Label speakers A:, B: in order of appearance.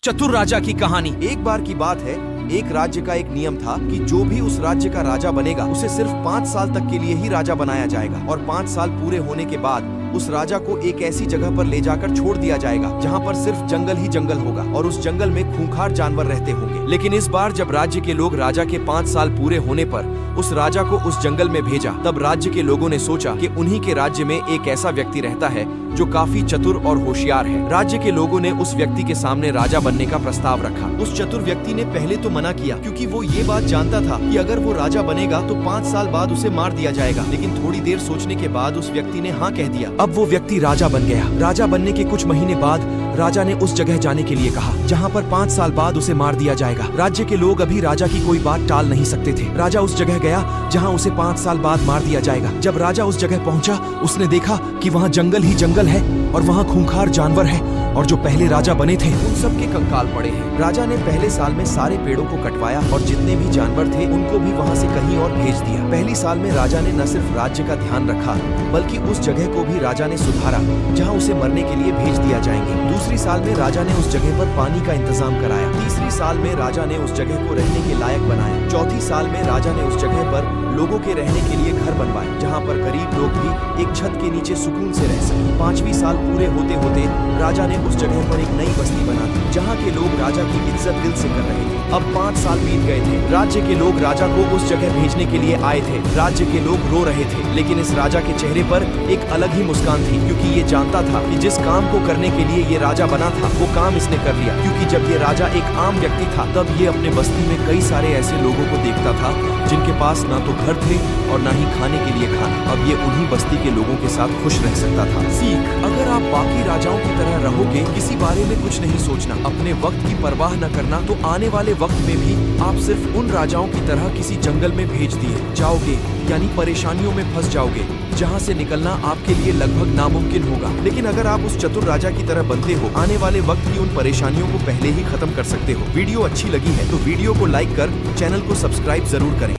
A: चतुर राजा की कहानी।
B: एक बार की बात है, एक राज्य का एक नियम था कि जो भी उस राज्य का राजा बनेगा उसे सिर्फ 5 साल तक के लिए ही राजा बनाया जाएगा और 5 साल पूरे होने के बाद उस राजा को एक ऐसी जगह पर ले जाकर छोड़ दिया जाएगा जहाँ पर सिर्फ जंगल ही जंगल होगा और उस जंगल में खूंखार जानवर रहते होंगे। लेकिन इस बार जब राज्य के लोग राजा के 5 साल पूरे होने पर उस राजा को उस जंगल में भेजा, तब राज्य के लोगों ने सोचा कि उन्हीं के राज्य में एक ऐसा व्यक्ति रहता है जो काफी चतुर और होशियार है। राज्य के लोगों ने उस व्यक्ति के सामने राजा बनने का प्रस्ताव रखा। उस चतुर व्यक्ति ने पहले तो मना किया क्योंकि वो ये बात जानता था कि अगर वो राजा बनेगा तो 5 साल बाद उसे मार दिया जाएगा। लेकिन थोड़ी देर सोचने के बाद उस व्यक्ति ने हाँ कह दिया। अब वो व्यक्ति राजा बन गया। राजा बनने के कुछ महीने बाद राजा ने उस जगह जाने के लिए कहा जहाँ पर 5 साल बाद उसे मार दिया जाएगा। राज्य के लोग अभी राजा की कोई बात टाल नहीं सकते थे। राजा उस जगह गया जहाँ उसे 5 साल बाद मार दिया जाएगा। जब राजा उस जगह पहुँचा, उसने देखा कि वहाँ जंगल ही जंगल है और वहाँ खूंखार जानवर है और जो पहले राजा बने थे उन सब के कंकाल पड़े हैं। राजा ने पहले साल में सारे पेड़ों को कटवाया और जितने भी जानवर थे उनको भी वहाँ से कहीं और भेज दिया। पहली साल में राजा ने न सिर्फ राज्य का ध्यान रखा बल्कि उस जगह को भी राजा ने सुधारा जहाँ उसे मरने के लिए भेज दिया जाएंगे। दूसरी साल में राजा ने उस जगह पर पानी का इंतजाम कराया। तीसरी साल में राजा ने उस जगह को रहने के लायक बनाया। चौथी साल में राजा ने उस जगह पर लोगों के रहने के लिए घर बनवाए जहाँ पर गरीब लोग भी एक छत के नीचे सुकून से रह सके। 5वीं साल पूरे होते होते राजा ने उस जगह पर एक नई बस्ती बना दी जहाँ के लोग राजा की इज्जत दिल से कर रहे थे। अब 5 साल बीत गए थे। राज्य के लोग राजा को उस जगह भेजने के लिए आए थे। राज्य के लोग रो रहे थे, लेकिन इस राजा के चेहरे पर एक अलग ही मुस्कान थी क्योंकि ये जानता था कि जिस काम को करने के लिए ये राजा बना था वो काम इसने कर लिया। क्योंकि जब ये राजा एक आम व्यक्ति था तब ये अपने बस्ती में कई सारे ऐसे लोगों को देखता था जिनके पास ना तो घर थे और ना ही खाने के लिए खाना। अब ये उन्हीं बस्ती के लोगों के साथ खुश रह सकता था। सीख: अगर आप बाकी राजाओं की तरह रहोगे, किसी बारे में कुछ नहीं सोचना, अपने वक्त की परवाह न करना, तो आने वाले वक्त में भी आप सिर्फ उन राजाओं की तरह किसी जंगल में भेज दिए जाओगे, यानी परेशानियों में फंस जाओगे जहाँ से निकलना आपके लिए लगभग नामुमकिन होगा। लेकिन अगर आप उस चतुर राजा की तरह बनते हो, आने वाले वक्त की उन परेशानियों को पहले ही खत्म कर सकते हो। वीडियो अच्छी लगी है तो वीडियो को लाइक कर चैनल को सब्सक्राइब जरूर करें।